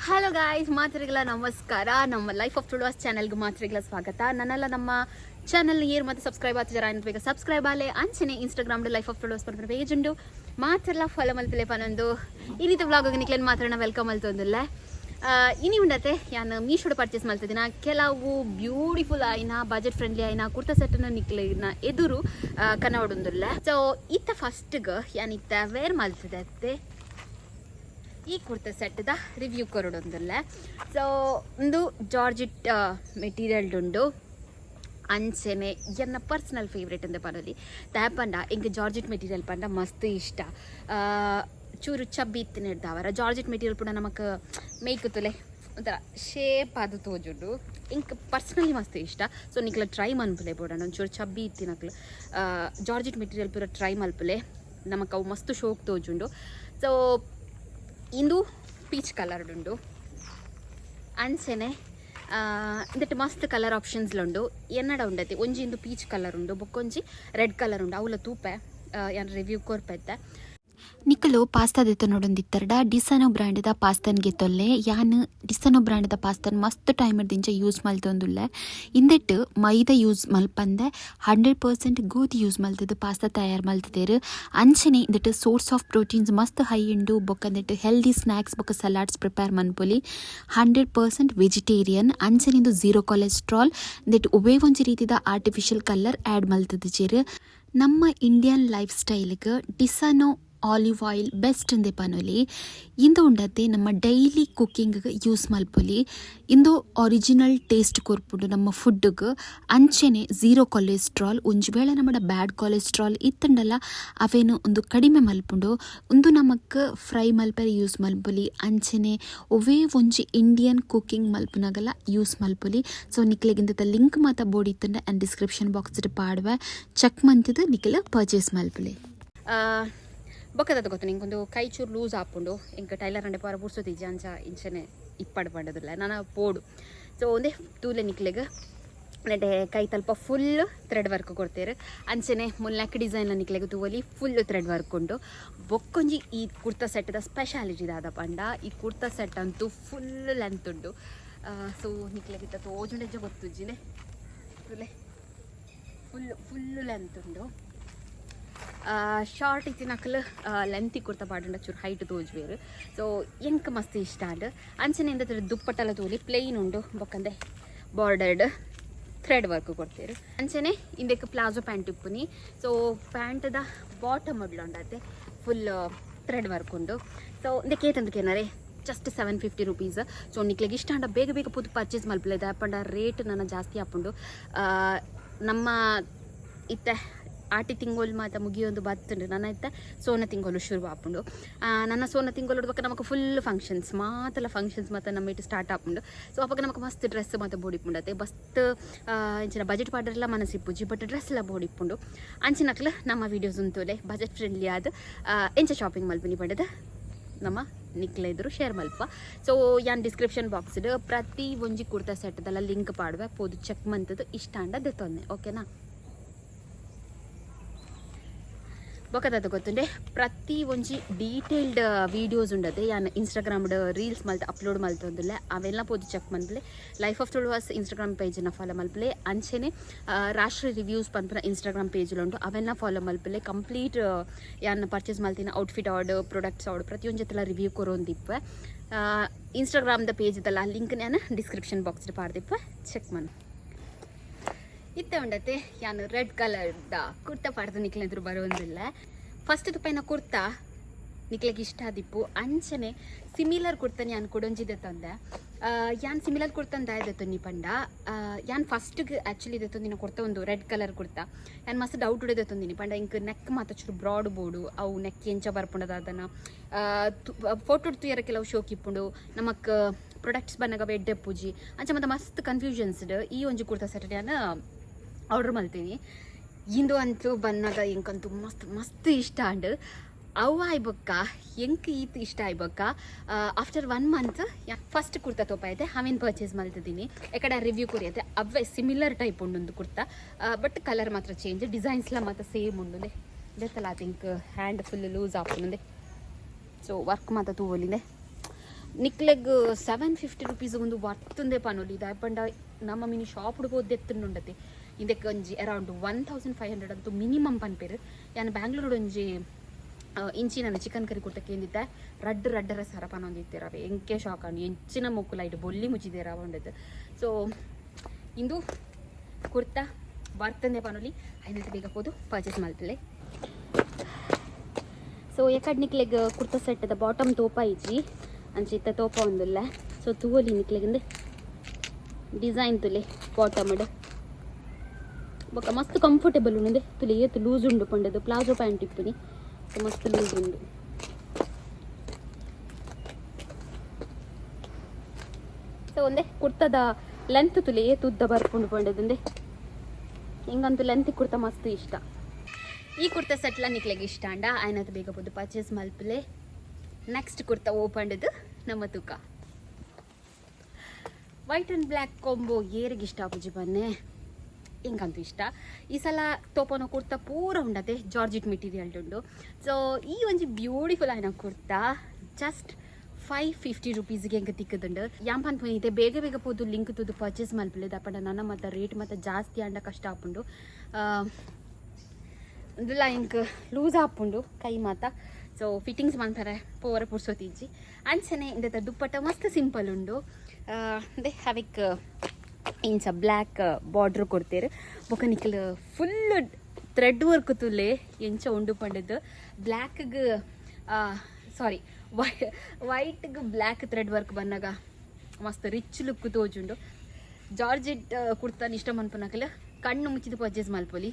Hello guys, ಮಾತ್ರೆಗಳ ನಮಸ್ಕಾರ. ನಮ್ಮ life of ಟುಡೋಸ್ ಚಾನಲ್ಗೆ ಮಾತ್ರೆಗಳ ಸ್ವಾಗತ. ನನ್ನೆಲ್ಲ ನಮ್ಮ ಚಾನಲ್ ಏರ್ ಮತ್ತು ಸಬ್ಸ್ಕ್ರೈಬ್ ಆಗ್ತಿದ್ದಾರೆ ಅಂತ ಬೇಗ ಸಬ್ಸ್ಕ್ರೈಬ್ ಆಲೆ ಅಂಚನೆ ಇನ್ಸ್ಟಾಗ್ರಾಮ್ಡು ಲೈಫ್ ಆಫ್ ಟುಡೋಸ್ ಪರ್ಪರ ಪೇಜ್ ಉಂಡು. ಮಾತ್ರೆಲ್ಲ ಫಾಲೋ ಮಲ್ಪಲೆ ಪನೊಂದು ಈ ರೀತಿ ವ್ಲಾಗ್ ನಿಕ್ಲೇನು ಮಾತ್ರನ ವೆಲ್ಕಮ್ ಅಲ್ತೊಂದಿಲ್ಲ. ಇನಿ ಉಂಡತೆ ಯಾನು ಮೀಶೋಡು ಪರ್ಚೇಸ್ ಮಾಡ್ತಿದ್ದಿನ ಕೆಲವು ಬ್ಯೂಟಿಫುಲ್ ಆಯ್ನ ಬಜೆಟ್ ಫ್ರೆಂಡ್ಲಿ ಆಯ್ನ ಕುರ್ತಾ ಸೆಟ್ಟನ್ನು ನಿಕ್ಲಿನ ಎದುರು ಕನ್ನಡೊಂದಿಲ್ಲ. ಸೊ ಇತ್ತ ಫಸ್ಟ್ಗೆ ಯಾನ್ ಇತ್ತ ವೇರ್ ಮಲ್ತಿದ್ದೆ ಈ ಕುರ್ತಾ ಸೆಟ್ದ ರಿವ್ಯೂ ಕೊರಡೊಂದಿಲ್ಲ. ಸೊ ಒಂದು ಜಾರ್ಜಿಟ್ ಮೆಟೀರಿಯಲ್ ಉಂಡು ಅಂಚೆನೆ ಎನ್ನ ಪರ್ಸನಲ್ ಫೇವ್ರೇಟ್ ಅಂತ ಪನೋಲಿ ಪಂಡ ಇಂಕ ಜಾರ್ಜಿಟ್ ಮೆಟೀರಿಯಲ್ ಪಂಡ ಮಸ್ತ್ ಇಷ್ಟ. ಚೂರು ಚಬ್ಬಿ ಇತ್ತಿನ ಹಿಡ್ದಾವರ ಜಾರ್ಜಿಟ್ ಮೆಟೀರಿಯಲ್ ಪುಡ ನಮಕ್ ಮೇಯ್ಕುತ್ತಲೆ ಒಂಥರ ಶೇಪ್ ಅದು ತೋಜುಂಡು ಇಂಕ ಪರ್ಸ್ನಲಿ ಮಸ್ತ್ ಇಷ್ಟ. ಸೊ ನಿಕ್ಲ ಟ್ರೈ ಮನ್ಪುಲೆ ಬೋಡ ಒಂಚೂರು ಚಬ್ಬಿ ಇತ್ತಿನಕ್ಲು ಜಾರ್ಜಿಟ್ ಮೆಟೀರಿಯಲ್ ಪೂರ ಟ್ರೈ ಮಲ್ಪುಲೆ ನಮಕ್ ಅವು ಮಸ್ತ್ ಶೋಕ್ ತೋಜುಂಡು. ಸೊ ಇಂದು ಪೀಚ್ ಕಲರ್ ಉಂಡು ಅಂಚೆನೆ ಇಂದಟ್ಟು ಮಸ್ತ್ ಕಲರ್ ಆಪ್ಷನ್ಸ್ಲುಂಡು ಎನ್ನಡ ಉಂಡತಿ. ಒಂಜಿ ಇಂದು ಪೀಚ್ ಕಲರ್ ಉಂಡು ಬೊಕ್ಕೊಂಜಿ ರೆಡ್ ಕಲರ್ ಉಂಡು. ಅವಲ ತೂಪೆ ಯಾನ್ ರಿವ್ಯೂ ಕೊರ್ಪೆತ್ತೆ ನಿಕ್ಕಲು ಪಾಸ್ತಾ ದೆತ್ತ ನೋಡೊಂದಿತ್ತರ್ಡ ಡಿಸನೋ ಬ್ರ್ಯಾಂಡ್ದ ಪಾಸ್ತಾನ್ ಗೆತ್ತೊಲ್ಲೆ ಯಾನ್ ಡಿಸನೋ ಬ್ರ್ಯಾಂಡ್ದ ಪಾಸ್ತಾನ್ ಮಸ್ತ್ ಟೈಮ್ ದಿಂಚ ಯೂಸ್ ಮಲ್ತೊಂದುಲ್ಲೆ. ಇಂದೆಟ್ಟು ಮೈದಾ ಯೂಸ್ ಮಲ್ಪಂದೆ 100% ಗೋಧಿ ಯೂಸ್ ಮಲ್ತದ್ದು ಪಾಸ್ತಾ ತಯಾರು ಮಲ್ತದೇರು. ಅಂಚನೆ ಇಂದಟ್ಟು ಸೋರ್ಸ್ ಆಫ್ ಪ್ರೋಟೀನ್ಸ್ ಮಸ್ತ್ ಹೈ ಉಂಡು. ಬೊಕ್ಕಂದೆಟ್ಟು ಹೆಲ್ದಿ ಸ್ನ್ಯಾಕ್ಸ್ ಬೊಕ್ಕ ಸಲಾಡ್ಸ್ ಪ್ರಿಪೇರ್ ಮನ್ಪೊಲಿ. 100% ವೆಜಿಟೇರಿಯನ್. ಅಂಚನಿಂದು 0 ಕೊಲೆಸ್ಟ್ರಾಲ್. ಇಂದೆಟ್ಟು ಒವೇ ಒಂಜಿ ರೀತಿದ ಆರ್ಟಿಫಿಷಿಯಲ್ ಕಲರ್ ಆ್ಯಡ್ ಮಲ್ತದ್ದು ಚೇರು. ನಮ್ಮ ಇಂಡಿಯನ್ ಲೈಫ್ ಸ್ಟೈಲ್ಗೆ ಡಿಸನೋ ಆಲಿವ್ ಆಯಿಲ್ ಬೆಸ್ಟ್ ಅಂದೆ ಪನೊಲಿ. ಇಂದು ಉಂಡತೆ ನಮ್ಮ ಡೈಲಿ ಕುಕ್ಕಿಂಗ್ಗೆ ಯೂಸ್ ಮಲ್ಪೊಲಿ. ಇಂದು ಒರಿಜಿನಲ್ ಟೇಸ್ಟ್ ಕೊರ್ಪುಂಡು ನಮ್ಮ ಫುಡ್ಗೆ. ಅಂಚೆನೆ 0 ಕೊಲೆಸ್ಟ್ರಾಲ್. ಒಂಜಿ ವೇಳೆ ನಮ್ಮಡ ಬ್ಯಾಡ್ ಕೊಲೆಸ್ಟ್ರಾಲ್ ಇತ್ತಂಡಲ್ಲ ಅವೇನು ಒಂದು ಕಡಿಮೆ ಮಲ್ಪುಂಡು. ಒಂದು ನಮಕ್ ಫ್ರೈ ಮಲ್ಪರೆ ಯೂಸ್ ಮಲ್ಪೊಲಿ. ಅಂಚೆನೆ ಒವೇ ಒಂಜಿ ಇಂಡಿಯನ್ ಕುಕ್ಕಿಂಗ್ ಮಲ್ಪುನಾಗಲ್ಲ ಯೂಸ್ ಮಲ್ಪೊಲಿ. ಸೊ ನಿಕ್ಲೆಗಿಂದ ಲಿಂಕ್ ಮಾತ ಬೋರ್ಡ್ ಇತ್ತಂಡ ಆ್ಯಂಡ್ ಡಿಸ್ಕ್ರಿಪ್ಷನ್ ಬಾಕ್ಸ್ ಪಾಡುವೆ ಚೆಕ್ ಮಂತಿದ್ದು ನಿಕ್ಲೆ ಪರ್ಚೇಸ್ ಮಲ್ಪೊಲಿ. ಬೊಕ್ಕದ ಗೊತ್ತು ನಿಂಗೊಂದು ಕೈ ಚೂರು ಲೂಸ್ ಹಾಕೊಂಡು ಇಂಕ ಟೈಲರ್ ಅಂಡೆ ಪಾರ ಬುಡ್ಸೋತಿಜ್ಜ ಅಂಚ ಇಂಚನೆ ಇಪ್ಪಡು ಪಂಡದಿಲ್ಲ ನಾನು ಪೋಡು. ಸೊ ಒಂದೇ ತೂಲೆ ನಿಕ್ಲೆಗೆ ನಡೆ ಕೈ ತಲ್ಪ ಫುಲ್ ಥ್ರೆಡ್ ವರ್ಕ್ ಕೊಡ್ತೇರು. ಅಂಚನೆ ಮುಲ್ಲೆಕ್ ಡಿಸೈನ್ ನಿಕ್ಲೆಗೆ ತೂವಲಿ ಫುಲ್ ಥ್ರೆಡ್ ವರ್ಕ್ ಉಂಡು. ಬೊಕ್ಕೊಂಜಿ ಈ ಕುರ್ತಾ ಸೆಟ್ದ ಸ್ಪೆಷಾಲಿಟಿ ದಾದ ಪಂಡ ಈ ಕುರ್ತಾ ಸೆಟ್ ಅಂತೂ ಫುಲ್ ಲೆಂತ್ ಉಂಡು. ಸೊ ನಿಕ್ಲೆಗಿತ್ತ ತೋಜುಂಡೆಜ್ಜ ಗೊತ್ತುಜ್ಜಿನೆ ತುಲೆ ಫುಲ್ ಲೆಂತ್ ಉಂಡು. ಶಾರ್ಟ್ ಇತ್ತಿನಕ್ಲು ಲೆಂತಿ ಕುರ್ತಾ ಪಾಡುಂಡ ಚೂರು ಹೈಟ್ ತೋಜ್ವೇರು. ಸೊ ಎಂಕ್ ಮಸ್ತ್ ಇಷ್ಟ ಅಂಡ್ ಅಂಚನೆಯಿಂದ ದುಪ್ಪಟ್ಟೆಲ್ಲ ತೋಲಿ ಪ್ಲೇನ್ ಉಂಡು. ಬೊಕ್ಕಂದೆ ಬಾರ್ಡರ್ಡ್ ಥ್ರೆಡ್ ವರ್ಕ್ ಕೊಡ್ತೇರು. ಅಂಚನೆ ಇಂದಕ್ಕೆ ಪ್ಲಾಜೋ ಪ್ಯಾಂಟ್ ಇಪ್ಪುನಿ. ಸೊ ಪ್ಯಾಂಟ್ದ ಬಾಟಮ್ ಉಂಡತೆ ಫುಲ್ ಥ್ರೆಡ್ ವರ್ಕ್ ಉಂಡು. ಸೊ ಇಂದಕ್ಕೆ ಏತಂದಕ್ಕೇನಾರೆ ಜಸ್ಟ್ 750 ರುಪೀಸ್. ಸೊ ನಿಕ್ಲೆಗೆ ಇಷ್ಟ ಅಂಡ ಬೇಗ ಬೇಗ ಪುದು ಪರ್ಚೇಸ್ ಮಲ್ಪಲೆ ಆಪಂಡ ರೇಟ್ ನನ್ನ ಜಾಸ್ತಿ ಆಪುಂಡು. ನಮ್ಮ ಇತ್ತೆ ಆಟಿ ತಿಂಗೋಲು ಮಾತ ಮುಗಿಯೊಂದು ಬತ್ತುಂಡು. ನನ್ನ ಇತ್ತ ಸೋನ ತಿಂಗೋಲು ಶುರು ಆಪುಂಡು. ನನ್ನ ಸೋನ ತಿಂಗೋಲು ಉಡ್ಬೇಕು ನಮಕ್ ಫುಲ್ ಫಂಕ್ಷನ್ಸ್ ಮಾತೆಲ್ಲ ಫಂಕ್ಷನ್ಸ್ ಮತ್ತು ನಮ್ಮ ಇಟ್ಟು ಸ್ಟಾರ್ಟ್ ಆಪುಂಡು. ಸೊ ಅವಾಗ ನಮಕ್ ಮಸ್ತ್ ಡ್ರೆಸ್ ಮತ್ತು ಬೋಡಿಪುಂಡತೆ ಬಸ್ತ್ ಇಂಚಿನ ಬಜೆಟ್ ಪಾಡ್ರೆಲ್ಲ ಮನಸ್ಸಿಪ್ಪುಜಿ ಬಟ್ ಡ್ರೆಸ್ ಎಲ್ಲ ಬೋಡಿಪ್ಪುಂಡು. ಅಂಚಿನಕ್ಲು ನಮ್ಮ ವೀಡಿಯೋಸ್ ಉಂತುಲೆ ಬಜೆಟ್ ಫ್ರೆಂಡ್ಲಿ ಆದ ಎಂಚ ಶಾಪಿಂಗ್ ಮಲ್ಪನಿ ಪಡೆದ ನಮ್ಮ ನಿಕ್ಲೆ ಇದ್ರು ಶೇರ್ ಮಲ್ಪ. ಸೊ ಯಾನ್ ಡಿಸ್ಕ್ರಿಪ್ಷನ್ ಬಾಕ್ಸ್ಡ್ ಪ್ರತಿ ಒಂಜಿ ಕುರ್ತಾ ಸೆಟ್ದೆಲ್ಲ ಲಿಂಕ್ ಪಾಡುವೆ ಪೋದು ಚೆಕ್ ಮಂತದ್ದು ಇಷ್ಟ ಅಂಡ ದೆತ್ತೊಂದೆ. ಓಕೆನಾ? ಬೊಕ್ಕದ ಗೊತ್ತುಂಡೆ ಪ್ರತಿ ಒಂಜಿ ಡೀಟೇಲ್ಡ್ ವೀಡಿಯೋಸ್ ಉಂಡದೆ ಯಾನ್ ಇನ್ಸ್ಟಾಗ್ರಾಮ್ಡ್ ರೀಲ್ಸ್ ಮಲ್ತು ಅಪ್ಲೋಡ್ ಮಲ್ತೊಂದುಲ್ಲೆ ಅವೆಲ್ಲ ಪೋದು ಚೆಕ್ ಮನ್ಪಲೆ. ಲೈಫ್ ಆಫ್ ಟುಡೋಸ್ ಇನ್ಸ್ಟಾಗ್ರಾಮ್ ಪೇಜನ್ನ ಫಾಲೋ ಮಲ್ಪಲೆ. ಅಂಚೆನೆ ರಾಷ್ಟ್ರ ರಿವ್ಯೂಸ್ ಪನ್ಪುನ ಇನ್ಸ್ಟಾಗ್ರಾಮ್ ಪೇಜ್ಲುಂಟು ಅವೆಲ್ಲ ಫಾಲೋ ಮಲ್ಪಲೆ. ಕಂಪ್ಲೀಟ್ ಯಾನ್ ಪರ್ಚೇಸ್ ಮಲ್ತಿನ ಔಟ್ಫಿಟ್ ಆರ್ಡ್ ಪ್ರೊಡಕ್ಟ್ಸ್ ಆರ್ಡ್ ಪ್ರತಿಯೊಂದು ರಿವ್ಯೂ ಕೊರೊಂದಿಪ್ಪೆ. ಇನ್ಸ್ಟಾಗ್ರಾಮ್ದ ಪೇಜ್ದಲ್ಲ ಲಿಂಕ್ ನಾನು ಡಿಸ್ಕ್ರಿಪ್ಷನ್ ಬಾಕ್ಸ್ ಪಾಡ್ದಿಪ್ಪೆ ಚೆಕ್ ಮನ್. ಇತ್ತೆ ಉಂಡತೆ ಯಾನು ರೆಡ್ ಕಲರ್ದ ಕುರ್ತಾ ಪಾಡ್ದು ನಿಕ್ಲೆದ್ರು ಬರೋಂದಿಲ್ಲ. ಫಸ್ಟ್ ತುಪ್ಪೈನ ಕುರ್ತಾ ನಿಕ್ಲೆಗೆ ಇಷ್ಟ ಆದಿಪ್ಪು. ಅಂಚನೆ ಸಿಮಿಲರ್ ಕುರ್ತಾನೆ ಯಾನ್ ಕೊಡೊಂಜಿದೆ ತಂದೆ. ಯಾನ್ ಸಿಮಿಲರ್ ಕುರ್ತಾನ್ ದಾಯದತ್ತೊಂದಿ ಪಂಡ ಯಾನ್ ಫಸ್ಟ್ಗೆ ಆ್ಯಕ್ಚುಲಿ ಇದತ್ತೊಂದಿನ ಕೊಡ್ತಾ ಒಂದು ರೆಡ್ ಕಲರ್ ಕುರ್ತಾ ಯಾನ್ ಮಸ್ತ್ ಡೌಟ್ ಉಡೇದತ್ತೊಂದಿನಿ ಪಂಡ ಇಂಕ್ ನೆಕ್ ಮಾತ ಚೂರು ಬ್ರಾಡ್ ಬೋಡು ಅವು ನೆಕ್ ಎಂಚ ಬರ್ಪುಂಡದಾದನ ಫೋಟೋ ತುಯರ ಕೆಲವು ಶೋಕ್ ಇಪ್ಪುಂಡು ನಮಕ್ ಪ್ರೊಡಕ್ಟ್ಸ್ ಬನ್ನಾಗ ಎಡ್ಡೆ ಪೂಜಿ ಅಂಚ ಮತ್ತೆ ಮಸ್ತ್ ಕನ್ಫ್ಯೂಷನ್ಸ್ಡ್ ಈ ಒಂಜಿ ಕುರ್ತಾ ಸೆಟ್ ಯಾನ ಆರ್ಡ್ರ್ ಮಲ್ತೀನಿ. ಇಂದು ಅಂತೂ ಬನ್ನಾಗ ಎಂಕಂತೂ ಮಸ್ತ್ ಇಷ್ಟ ಅಂಡ್ ಅವು ಆಯ್ಬಕ್ಕ ಎಂಕ್ ಈತ್ ಇಷ್ಟ ಆಯ್ಬಕ್ಕ. ಆಫ್ಟರ್ 1 ಮಂತ್ ಫಸ್ಟ್ ಕುರ್ತಾ ತೋಪಾಯ್ತೆ ಅವೇನು ಪರ್ಚೇಸ್ ಮಲ್ತಿದ್ದೀನಿ. ಎಕಡೆ ರಿವ್ಯೂ ಕೊರಿಯತ್ತೆ ಅವೇ ಸಿಮಿಲರ್ ಟೈಪ್ ಉಂಡು ಕುರ್ತಾ ಬಟ್ ಕಲರ್ ಮಾತ್ರ ಚೇಂಜ್ ಡಿಸೈನ್ಸ್ಲ ಮಾತ್ರ ಸೇಮ್ ಉಂಡು. ಇದೆತ್ತಲ್ಲ I think hand full loose ಆಪುಂಡೆ. ಸೊ ವರ್ಕ್ ಮಾತ್ರ ತೂವಲಿಂದೆ ನಿಕ್ಲೆಗ್ 750 ರುಪೀಸ್ ಒಂದು ವರ್ತುಂದೇ ಪನೊಲಿ ದಾಯಪಂಡ ನಮ್ಮ ಮಿನಿ ಶಾಪ್ ಬೋದು ಎತ್ತುಂಡತೆ ಇದಕ್ಕೆ ಒಂಜಿ ಅರೌಂಡ್ 1500 ಅಂತೂ ಮಿನಿಮಮ್ ಪನ್ಪೇರು ಯಾನು ಬ್ಯಾಂಗ್ಳೂರು ಒಂಜಿ ಇಂಚಿ ನಾನು ಚಿಕನ್ ಕರಿ ಕೊಡ್ತಕ್ಕೆ ಏನಿದ್ದೆ ರಡ್ಡರ ಸರ ಪನೊಂದಿತ್ತೇರವೆ ಎಂಕೆ ಶಾಕ್ ಅಂಡು ಎಂಚಿನ ಮೊಕ್ಕುಲ ಇಟ್ಟು ಬೊಲ್ಲಿ ಮುಚ್ಚಿದೇರ ಉಂಡದ್ದು ಸೊ ಇಂದು ಕುರ್ತಾ ಬರ್ತಂದೆ ಪನೊಲಿ ಐನತ್ತು ಬೇಗ ಹೋದು ಪರ್ಚೇಸ್ ಮಾಡ್ತಲೆ ಸೊ ಎಕಡ್ ನಿಕ್ಲೆಗ್ ಕುರ್ತಾ ಸೆಟ್ಟದ ಬಾಟಮ್ ತೋಪ ಇಜ್ಜಿ ಅಂಚಿತ್ತ ತೋಪ ಒಂದಿಲ್ಲ ಸೊ ತೂವಲಿ ನಿಕ್ಲೆಗಿಂದ ಡಿಸೈನ್ ತುಲೆ ಬಾಟಮ್ ಬೊಕ್ಕ ಮಸ್ತ್ ಕಂಫರ್ಟೇಬಲ್ ಉಂಡೆ ತುಲೆ ಏತು ಲೂಸ್ ಉಂಡು ಪಂಡದು ಪ್ಲಾಜೋ ಪ್ಯಾಂಟ್ ಇಪ್ಪುನಿ ಸೊ ಮಸ್ತ್ ಲೂಸ್ ಉಂಡು ಸೊ ಒಂದೇ ಕುರ್ತದ ಲೆಂತ್ ತುಲೆ ಏತು ಉದ್ದ ಬರ್ಕೊಂಡು ಪಂಡದಂದೆ ಹಿಂಗಂತೂ ಲೆಂತ್ ಕುರ್ತಾ ಮಸ್ತ್ ಇಷ್ಟ ಈ ಕುರ್ತಾ ಸೆಟ್ಲ ನಿಕ್ಲೆಗೆ ಇಷ್ಟ ಅಂಡ ಆಯ್ನದು ಬೇಗ ಬೋದು ಪರ್ಚೇಸ್ ಮಲ್ಪಲೆ ನೆಕ್ಸ್ಟ್ ಕುರ್ತಾ ಓಪಂಡದು ನಮ್ಮ ತೂಕ ವೈಟ್ ಆ್ಯಂಡ್ ಬ್ಲ್ಯಾಕ್ ಕೊಂಬೋ ಏರಿಗೆ ಇಷ್ಟ ಆಪುಜಿ ಬನ್ನೆ ಹಿಂಗಂತೂ ಇಷ್ಟ ಈ ಸಲ ತೋಪನೋ ಕುರ್ತಾ ಪೂರ ಉಂಡತೆ ಜಾರ್ಜಿಟ್ ಮೆಟೀರಿಯಲ್ ಉಂಡು ಸೊ ಈ ಒಂಜಿ ಬ್ಯೂಟಿಫುಲ್ ಆಯ್ನ ಕುರ್ತಾ ಜಸ್ಟ್ 550 ರುಪೀಸ್ಗೆ ಹೆಂಗೆ ತಿಕ್ಕದುಂಡು ಯಾಂಪನ್ ಪುನೀತೆ ಬೇಗ ಬೇಗ ಪೋದು ಲಿಂಕ್ ತುದು ಪರ್ಚೇಸ್ ಮಲ್ಪಲೆ ದಪ್ಪಂಡ ನನ್ನ ಮತ್ತು ರೇಟ್ ಮತ್ತು ಜಾಸ್ತಿ ಅಂಡ ಕಷ್ಟ ಆಪುಂಡು ಅಂದುಲ್ಲ ಇಂಕ್ ಲೂಸ್ ಆಪುಂಡು ಕೈ ಮಾತ ಸೊ ಫಿಟ್ಟಿಂಗ್ಸ್ ಮಾಡ್ತಾರೆ ಪೋರ ಪುರ್ಸೋತಿಜ್ಜಿ ಅಂಚನೆ ಇಂದ ದುಪ್ಪಟ್ಟ ಮಸ್ತ್ ಸಿಂಪಲ್ ಉಂಡು ಅದೇ ಹವಿಕ್ ಇಂಚ ಬ್ಲ್ಯಾಕ್ ಬಾರ್ಡ್ರ್ ಕೊಡ್ತೇರು ಬೊಕ ನಿಕ್ಕಲ್ ಫುಲ್ ಥ್ರೆಡ್ ವರ್ಕ್ ತುಲೆ ಎಂಚ ಉಂಡು ಪಂಡದ್ದು ಬ್ಲ್ಯಾಕ್ಗೆ ಸಾರಿ ವೈಟ್ಗೆ ಬ್ಲ್ಯಾಕ್ ಥ್ರೆಡ್ ವರ್ಕ್ ಬಂದಾಗ ಮಸ್ತ್ ರಿಚ್ ಲುಕ್ ತೋಜುಂಡು ಜಾರ್ಜೆಟ್ ಕುರ್ತಾನ ಇಷ್ಟ ಮನ್ಪುನಕಲ್ಲ ಕಣ್ಣು ಮುಚ್ಚಿದ ಪರ್ಚೇಸ್ ಮಲ್ಪೊಲಿ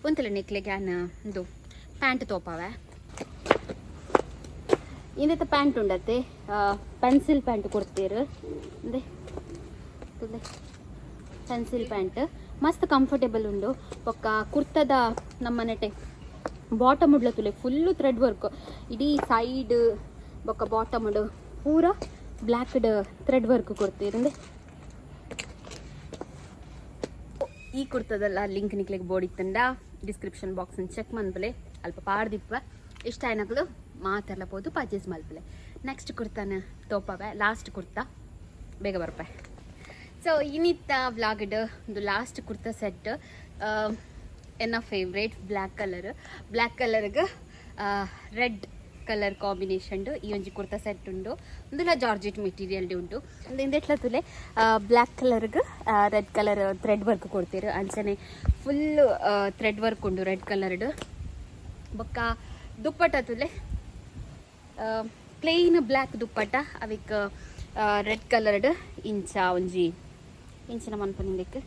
ಒಂತಲ್ಲ ನೆಕ್ಲೆ ಕ್ಯಾನ್ ಇದು ಪ್ಯಾಂಟ್ ತೋಪಾವೆ ಇಂದತ್ತ ಪ್ಯಾಂಟ್ ಉಂಡತ್ತೆ ಪೆನ್ಸಿಲ್ ಪ್ಯಾಂಟ್ ಕೊಡ್ತೇರು ಅಂದೆ ಪೆನ್ಸಿಲ್ ಪ್ಯಾಂಟ್ ಮಸ್ತ್ ಕಂಫರ್ಟೇಬಲ್ ಉಂಡು ಒಕ್ಕ ಕುರ್ತದ ನಮ್ಮ ನೆಟೆ ಬಾಟಮ್ ಉಡ್ಲ ತುಲೆ ಫುಲ್ಲು ಥ್ರೆಡ್ ವರ್ಕ್ ಇಡೀ ಸೈಡ್ ಬೊಕ್ಕ ಬಾಟಮ್ ಉಡು ಪೂರ ಬ್ಲ್ಯಾಕ್ಡ್ ಥ್ರೆಡ್ ವರ್ಕ್ ಕೊಡ್ತೀರಂದೆ ಈ ಕುರ್ತದಲ್ಲ ಲಿಂಕ್ ನಿಕ್ಲಿಗೆ ಬೋರ್ಡ್ ಇತ್ತಂಡ ಡಿಸ್ಕ್ರಿಪ್ಷನ್ ಬಾಕ್ಸ್ ಚೆಕ್ ಮನ್ಪಲೆ ಅಲ್ಪ ಪಾಡ್ದಿಪ್ಪ ಇಷ್ಟ ಏನಕ್ಲು ಮಾತೆಲ್ಲ ಪೋದು ಪರ್ಚೇಸ್ ಮಲ್ಪಲೆ ನೆಕ್ಸ್ಟ್ ಕುರ್ತಾನ ತೋಪವೆ ಲಾಸ್ಟ್ ಕುರ್ತಾ ಬೇಗ ಬರ್ಪೆ ಸೊ ಇನ್ನಿತ್ತ ವ್ಲಾಗ್ಡ್ ಒಂದು ಲಾಸ್ಟ್ ಕುರ್ತಾ ಸೆಟ್ ಎನ್ನ ಫೇವ್ರೇಟ್ ಬ್ಲ್ಯಾಕ್ ಕಲರ್ಗೆ ರೆಡ್ ಕಲರ್ ಕಾಂಬಿನೇಷನ್ ಈ ಒಂಜಿ ಕುರ್ತಾ ಸೆಟ್ ಉಂಡು ಒಂದುಲ ಜಾರ್ಜೆಟ್ ಮೆಟೀರಿಯಲ್ ಉಂಟು ಇಂದೆಟ್ಲ ತುಲೆ ಬ್ಲ್ಯಾಕ್ ಕಲರ್ಗೆ ರೆಡ್ ಕಲರ್ ಥ್ರೆಡ್ ವರ್ಕ್ ಕೊಡ್ತೀರು ಅಂಚನೆ ಫುಲ್ ಥ್ರೆಡ್ ವರ್ಕ್ ಉಂಡು ರೆಡ್ ಕಲರ್ಡ್ ಬೊಕ್ಕ ದುಪ್ಪಟ್ಟ ತುಲೆ plain black dupatta ಅವಿಕ್ red coloured ಇಂಚ ಒಂಜಿ ಇಂಚಿನ ಮನ್ಪನಿಂದಕ್ಕೆ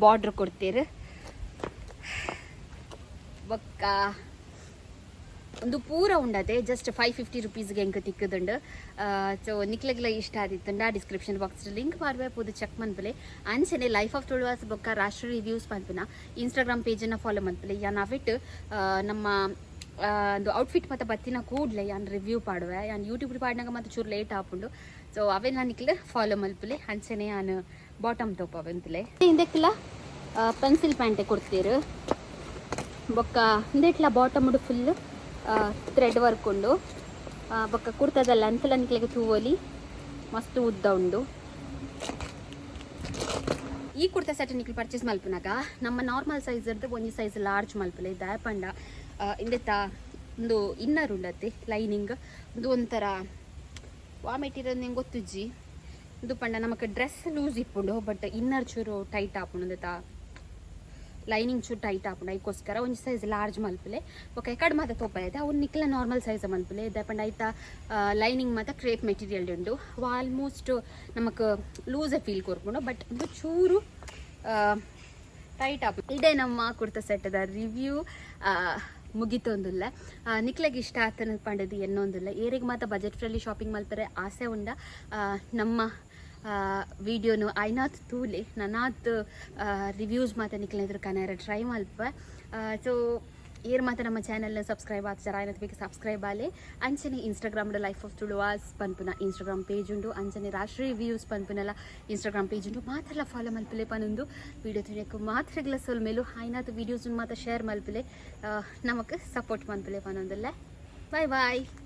ಬಾರ್ಡ್ರ್ ಕೊಡ್ತೀರು ಬೊಕ್ಕ ಒಂದು ಪೂರ ಉಂಡದೆ ಜಸ್ಟ್ 550 ರುಪೀಸ್ಗೆ ಹೆಂಗೆ ತಿಕ್ಕದುಂಡು ಸೊ ನಿಕ್ಲೆಗ್ಲ ಇಷ್ಟ ಆದಿತ್ತಂಡ ಡಿಸ್ಕ್ರಿಪ್ಷನ್ ಬಾಕ್ಸ್ ಲಿಂಕ್ ಮಾಡುವೆ ಪುದು ಚೆಕ್ ಮನ್ಪಲೆ ಅಂಚನೆ ಲೈಫ್ ಆಫ್ ತುಳುವಾಸ್ ಬೊಕ್ಕ ರಾಷ್ಟ್ರ ರಿವ್ಯೂಸ್ ಪನ್ಪುನ ಇನ್ಸ್ಟಾಗ್ರಾಮ್ ಪೇಜನ್ನು ಫಾಲೋ ಮನ್ಪಲೆ ಯಾನ್ ಅವಿಟ್ ನಮ್ಮ ಒಂದು ಔಟ್ಫಿಟ್ ಮತ್ತು ಬತ್ತಿನ ಕೂಡಲೇ ಯಾನ್ ರಿವ್ಯೂ ಪಾಡುವೆ ಯಾನ್ ಯೂಟ್ಯೂಬ್ ಪಾಡಿನಾಗ ಮತ್ತು ಚೂರು ಲೇಟ್ ಆಪುಂಡು ಸೊ ಅವೆಲ್ಲ ನಿಕ್ಲೆ ಫಾಲೋ ಮಲ್ಪಲೆ ಅಂಚನೆ ಯಾನ್ ಬಾಟಮ್ ತೋಪವೆ ಅಂತಲೇ ಇಂದಕ್ಕೆಲ್ಲ ಪೆನ್ಸಿಲ್ ಪ್ಯಾಂಟೆ ಕೊಡ್ತೀರು ಬೊಕ್ಕ ಇಂದೆಟ್ಲ ಬಾಟಮ್ ಉಡು ಫುಲ್ ಥ್ರೆಡ್ ವರ್ಕ್ ಉಂಡು ಬೊಕ್ಕ ಕುರ್ತದಲ್ಲ ಅಂತೆಲ್ಲ ನಿಕ್ಲೆಗೆ ತೂವಲಿ ಮಸ್ತ್ ಉದ್ದ ಉಂಡು ಈ ಕುರ್ತಾ ಸೆಟ್ ನಿಕ್ಲು ಪರ್ಚೇಸ್ ಮಲ್ಪನಾಗ ನಮ್ಮ ನಾರ್ಮಲ್ ಸೈಜ್ ಇರ್ದು ಒಂಜಿ ಸೈಜ್ ಲಾರ್ಜ್ ಮಲ್ಪಲೆ ದಾಯಪಂಡ ಇಂದೆತ್ತ ಒಂದು ಇನ್ನರ್ ಉಂಡತ್ತೆ ಲೈನಿಂಗ್ ಒಂದು ಒಂಥರ ವಾಮೆಟಿರೋದು ನಿಂಗೆ ಗೊತ್ತುಜ್ಜಿ ಇದು ಪಂಡ ನಮಕ್ ಡ್ರೆಸ್ ಲೂಸ್ ಇಪ್ಪುಂಡು ಬಟ್ ಇನ್ನರ್ ಚೂರು ಟೈಟ್ ಆಪುಂಡು ಅಂದೆತ್ತ ಲೈನಿಂಗ್ ಚೂರು ಟೈಟ್ ಆಪುಂಡು ಅದಕ್ಕೋಸ್ಕರ ಒಂಜಿ ಸೈಜ್ ಲಾರ್ಜ್ ಮಲ್ಪಲೆ ಬೊಕ್ಕ ಎಕಡೆ ಮಾತ ತೋಪೈತೆ ಅವ್ರು ನಿಕ್ಲ ನಾರ್ಮಲ್ ಸೈಜ್ ಮಲ್ಪಲೆ ದಾಯಪಂಡ ಐತ ಲೈನಿಂಗ್ ಮತ್ತು ಕ್ರೇಪ್ ಮೆಟೀರಿಯಲ್ ಉಂಡು ಆಲ್ಮೋಸ್ಟ್ ನಮಕ್ ಲೂಸೇ ಫೀಲ್ ಕೊರ್ಪುಂಡು ಬಟ್ ಒಂದು ಚೂರು ಟೈಟ್ ಆಪುಂಡು ಇದೇ ನಮ್ಮ ಕುರ್ತಾ ಸೆಟ್ಟದ ರಿವ್ಯೂ ಮುಗಿತೊಂದಿಲ್ಲ ನಿಕ್ಲೆಗೆ ಇಷ್ಟ ಆತನ ಪಂಡದು ಎನ್ನೊಂದಿಲ್ಲ ಏರಿಗೆ ಮಾತ್ರ ಬಜೆಟ್ ಫ್ರೆಂಡ್ಲಿ ಶಾಪಿಂಗ್ ಮಲ್ಪರೆ ಆಸೆ ಉಂಡ ನಮ್ಮ ವಿಡಿಯೋನು ಐನಾತ್ ತೂಲೆ ನನ್ನಾತ್ ರಿವ್ಯೂಸ್ ಮಾತ್ರ ನಿಕ್ಲೆದ್ರ ಕನ್ನಡ ಟ್ರೈ ಮಲ್ಪ ಸೊ ಏರ್ ಮಾತ್ರ ನಮ್ಮ ಚಾನಲ್ನ ಸಬ್ಸ್ಕ್ರೈಬ್ ಆಗ್ತಾರ ಐನತ್ ಬೇಕು ಸಬ್ಸ್ಕ್ರೈಬ್ ಆಲೆ ಅಂಚನೆ ಇನ್ಸ್ಟಾಗ್ರಾಮ್ಡ್ ಲೈಫ್ ಆಫ್ ತುಳುವಾಸ್ ಪನ್ಪುನ ಇನ್ಸ್ಟಾಗ್ರಾಮ್ ಪೇಜ್ ಉಂಡು ಅಂಚನೆ ರಾಷ್ಟ್ರೀಯ ವ್ಯೂಸ್ ಪನ್ಪುನಲ್ಲ ಇನ್ಸ್ಟಾಗ್ರಾಮ್ ಪೇಜ್ ಉಂಡು ಮಾತ್ರ ಫಾಲೋ ಮಲ್ಪಲೆ ಪನೊಂದು ವಿಡಿಯೋ ತಿಳಿಯಕ್ಕೆ ಮಾತ್ರ ಸೊಲ್ ಮೇಲೂ ಐನಾತ್ ವೀಡಿಯೋಸ್ ಮಾತ್ರ ಶೇರ್ ಮಲ್ಪಲೆ ನಮಕ್ ಸಪೋರ್ಟ್ ಮಲ್ಪಲೆ ಪನೊಂದಲ್ಲ ಬಾಯ್ ಬಾಯ್.